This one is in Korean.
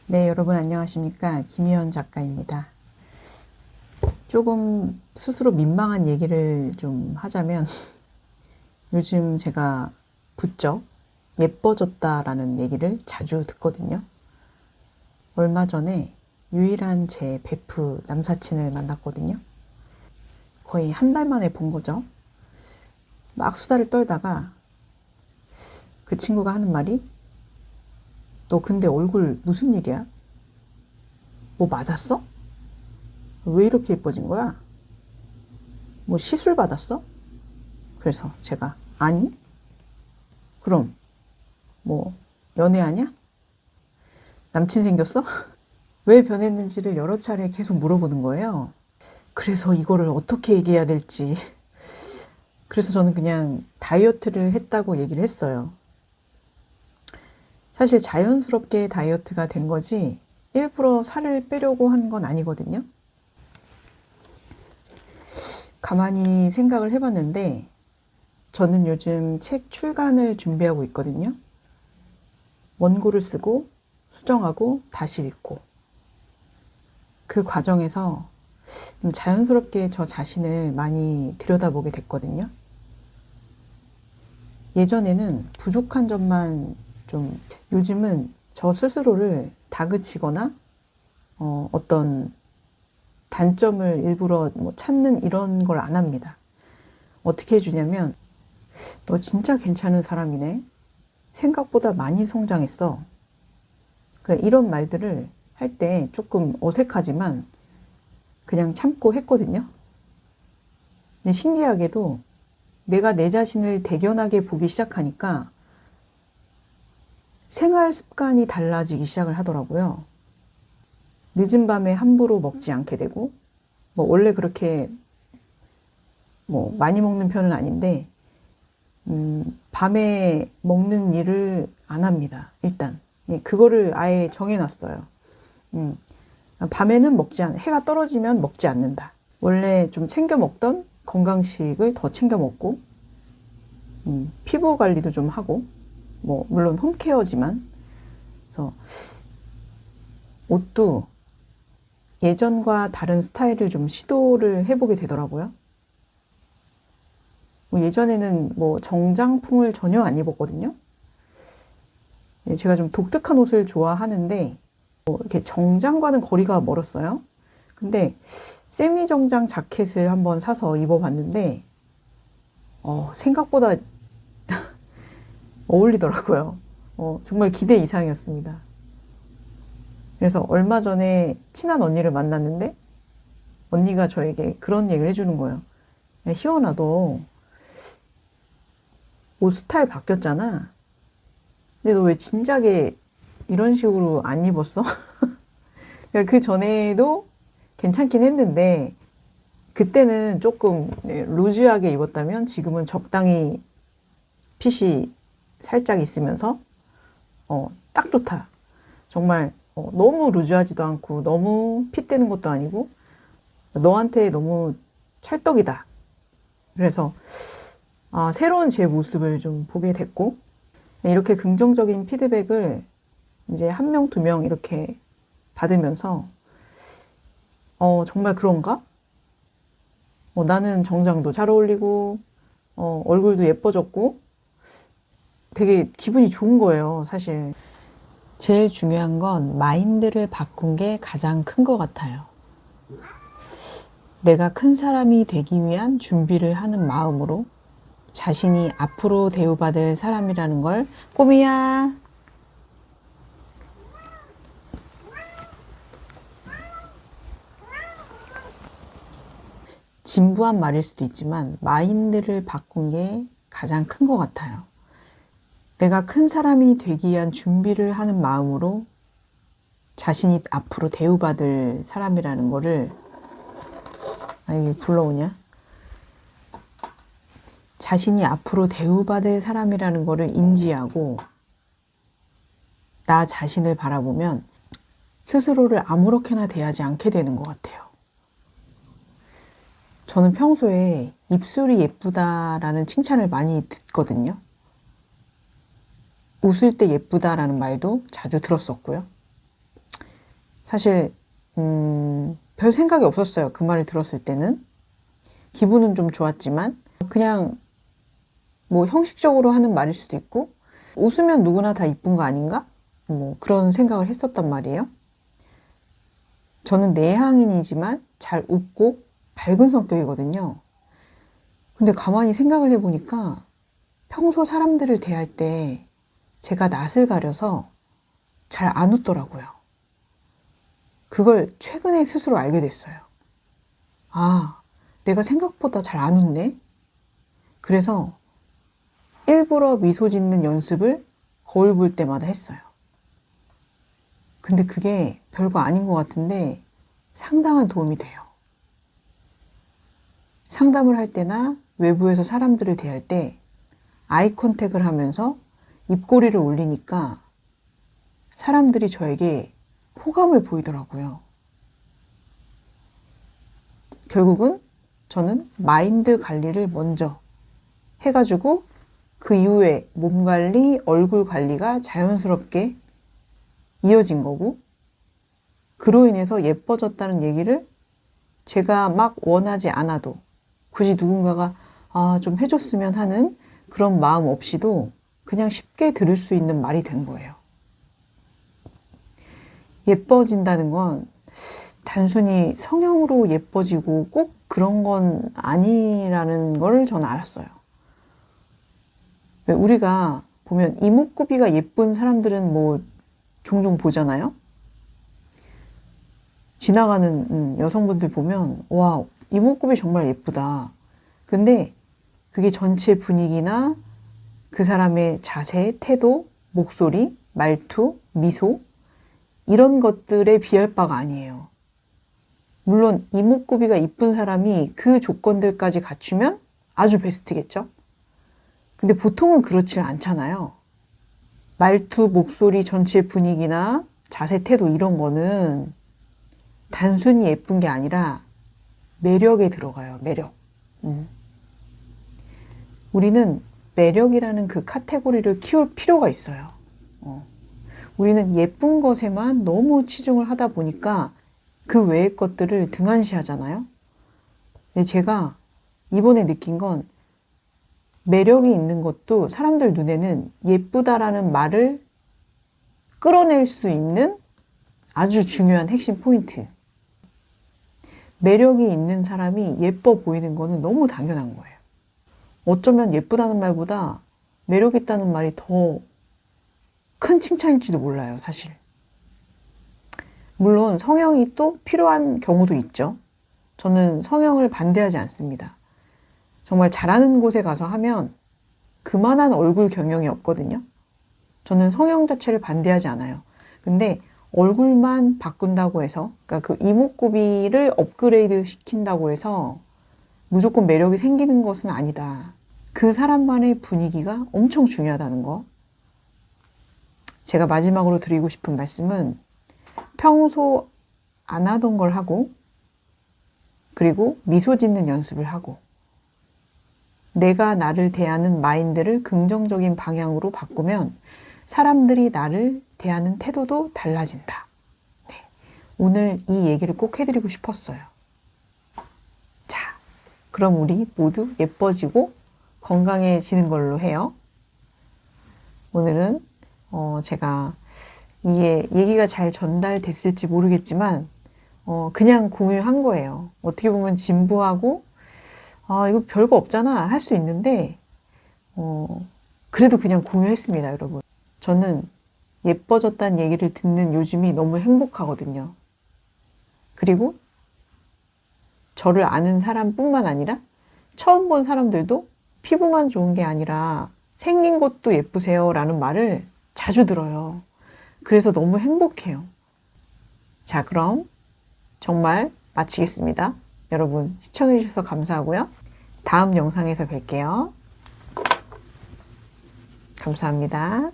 네, 여러분 안녕하십니까? 김희연 작가입니다. 조금 스스로 민망한 얘기를 좀 하자면 요즘 제가 부쩍 예뻐졌다라는 얘기를 자주 듣거든요. 얼마 전에 유일한 제 베프 남사친을 만났거든요. 거의 한 달 만에 본 거죠. 막 수다를 떨다가 그 친구가 하는 말이 너 근데 얼굴 무슨 일이야? 뭐 맞았어? 왜 이렇게 예뻐진 거야? 뭐 시술 받았어? 그래서 제가 아니? 그럼 뭐 연애하냐? 남친 생겼어? 왜 변했는지를 여러 차례 계속 물어보는 거예요. 그래서 이거를 어떻게 얘기해야 될지. 그래서 저는 그냥 다이어트를 했다고 얘기를 했어요. 사실 자연스럽게 다이어트가 된 거지 일부러 살을 빼려고 한 건 아니거든요. 가만히 생각을 해봤는데 저는 요즘 책 출간을 준비하고 있거든요. 원고를 쓰고 수정하고 다시 읽고 그 과정에서 자연스럽게 저 자신을 많이 들여다보게 됐거든요. 예전에는 부족한 점만 좀, 요즘은 저 스스로를 다그치거나 어떤 단점을 일부러 뭐 찾는 이런 걸 안 합니다. 어떻게 해주냐면 너 진짜 괜찮은 사람이네. 생각보다 많이 성장했어. 그러니까 이런 말들을 할 때 조금 어색하지만 그냥 참고 했거든요. 근데 신기하게도 내가 내 자신을 대견하게 보기 시작하니까 생활 습관이 달라지기 시작을 하더라고요. 늦은 밤에 함부로 먹지 않게 되고, 뭐 원래 그렇게 뭐 많이 먹는 편은 아닌데, 밤에 먹는 일을 안 합니다. 일단. 예, 그거를 아예 정해놨어요. 음, 밤에는 해가 떨어지면 먹지 않는다. 원래 좀 챙겨 먹던 건강식을 더 챙겨 먹고, 피부 관리도 좀 하고, 뭐, 물론 홈케어지만, 그래서 옷도 예전과 다른 스타일을 좀 시도를 해보게 되더라고요. 뭐 예전에는 뭐 정장풍을 전혀 안 입었거든요. 제가 좀 독특한 옷을 좋아하는데, 뭐 이렇게 정장과는 거리가 멀었어요. 근데 세미 정장 자켓을 한번 사서 입어봤는데, 생각보다 어울리더라고요. 정말 기대 이상이었습니다. 그래서 얼마 전에 친한 언니를 만났는데, 언니가 저에게 그런 얘기를 해주는 거예요. 야, 희원아, 너 옷 스타일 바뀌었잖아. 근데 너 왜 진작에 이런 식으로 안 입었어? 그러니까 그 전에도 괜찮긴 했는데, 그때는 조금 루즈하게 입었다면 지금은 적당히 핏이 살짝 있으면서, 딱 좋다. 정말 너무 루즈하지도 않고 너무 핏 되는 것도 아니고 너한테 너무 찰떡이다. 그래서 새로운 제 모습을 좀 보게 됐고 이렇게 긍정적인 피드백을 이제 한 명, 두 명 이렇게 받으면서 정말 그런가? 나는 정장도 잘 어울리고 얼굴도 예뻐졌고 되게 기분이 좋은 거예요, 사실. 제일 중요한 건 마인드를 바꾼 게 가장 큰 것 같아요. 내가 큰 사람이 되기 위한 준비를 하는 마음으로 자신이 앞으로 대우받을 사람이라는 걸 꼬미야 진부한 말일 수도 있지만 마인드를 바꾼 게 가장 큰 것 같아요. 내가 큰 사람이 되기 위한 준비를 하는 마음으로 자신이 앞으로 대우받을 사람이라는 거를 이게 불러오냐? 자신이 앞으로 대우받을 사람이라는 거를 인지하고 나 자신을 바라보면 스스로를 아무렇게나 대하지 않게 되는 것 같아요. 저는 평소에 입술이 예쁘다라는 칭찬을 많이 듣거든요. 웃을 때 예쁘다라는 말도 자주 들었었고요. 사실 별 생각이 없었어요. 그 말을 들었을 때는. 기분은 좀 좋았지만 그냥 뭐 형식적으로 하는 말일 수도 있고 웃으면 누구나 다 이쁜 거 아닌가? 뭐 그런 생각을 했었단 말이에요. 저는 내향인이지만 잘 웃고 밝은 성격이거든요. 근데 가만히 생각을 해보니까 평소 사람들을 대할 때 제가 낯을 가려서 잘 안 웃더라고요. 그걸 최근에 스스로 알게 됐어요. 아, 내가 생각보다 잘 안 웃네? 그래서 일부러 미소 짓는 연습을 거울 볼 때마다 했어요. 근데 그게 별거 아닌 것 같은데 상당한 도움이 돼요. 상담을 할 때나 외부에서 사람들을 대할 때 아이 컨택을 하면서 입꼬리를 올리니까 사람들이 저에게 호감을 보이더라고요. 결국은 저는 마인드 관리를 먼저 해가지고 그 이후에 몸 관리, 얼굴 관리가 자연스럽게 이어진 거고, 그로 인해서 예뻐졌다는 얘기를 제가 막 원하지 않아도 굳이 누군가가 좀 해줬으면 하는 그런 마음 없이도 그냥 쉽게 들을 수 있는 말이 된 거예요. 예뻐진다는 건 단순히 성형으로 예뻐지고 꼭 그런 건 아니라는 걸 저는 알았어요. 우리가 보면 이목구비가 예쁜 사람들은 뭐 종종 보잖아요. 지나가는 여성분들 보면 와, 이목구비 정말 예쁘다. 근데 그게 전체 분위기나 그 사람의 자세, 태도, 목소리, 말투, 미소 이런 것들에 비할 바가 아니에요. 물론 이목구비가 이쁜 사람이 그 조건들까지 갖추면 아주 베스트겠죠? 근데 보통은 그렇지 않잖아요. 말투, 목소리, 전체 분위기나 자세, 태도 이런 거는 단순히 예쁜 게 아니라 매력에 들어가요. 매력. 우리는 매력이라는 그 카테고리를 키울 필요가 있어요. 우리는 예쁜 것에만 너무 치중을 하다 보니까 그 외의 것들을 등한시하잖아요. 근데 제가 이번에 느낀 건 매력이 있는 것도 사람들 눈에는 예쁘다라는 말을 끌어낼 수 있는 아주 중요한 핵심 포인트. 매력이 있는 사람이 예뻐 보이는 거는 너무 당연한 거예요. 어쩌면 예쁘다는 말보다 매력 있다는 말이 더 큰 칭찬일지도 몰라요, 사실. 물론 성형이 또 필요한 경우도 있죠. 저는 성형을 반대하지 않습니다. 정말 잘하는 곳에 가서 하면 그만한 얼굴 경영이 없거든요. 저는 성형 자체를 반대하지 않아요. 근데 얼굴만 바꾼다고 해서, 그러니까 그 이목구비를 업그레이드 시킨다고 해서 무조건 매력이 생기는 것은 아니다. 그 사람만의 분위기가 엄청 중요하다는 거. 제가 마지막으로 드리고 싶은 말씀은 평소 안 하던 걸 하고, 그리고 미소 짓는 연습을 하고, 내가 나를 대하는 마인드를 긍정적인 방향으로 바꾸면 사람들이 나를 대하는 태도도 달라진다. 네, 오늘 이 얘기를 꼭 해드리고 싶었어요. 자, 그럼 우리 모두 예뻐지고 건강해지는 걸로 해요. 오늘은 제가 이게 얘기가 잘 전달됐을지 모르겠지만 그냥 공유한 거예요. 어떻게 보면 진부하고 이거 별거 없잖아 할 수 있는데 그래도 그냥 공유했습니다, 여러분. 저는 예뻐졌다는 얘기를 듣는 요즘이 너무 행복하거든요. 그리고 저를 아는 사람뿐만 아니라 처음 본 사람들도 피부만 좋은 게 아니라 생긴 것도 예쁘세요 라는 말을 자주 들어요. 그래서 너무 행복해요. 자, 그럼 정말 마치겠습니다. 여러분 시청해 주셔서 감사하고요. 다음 영상에서 뵐게요. 감사합니다.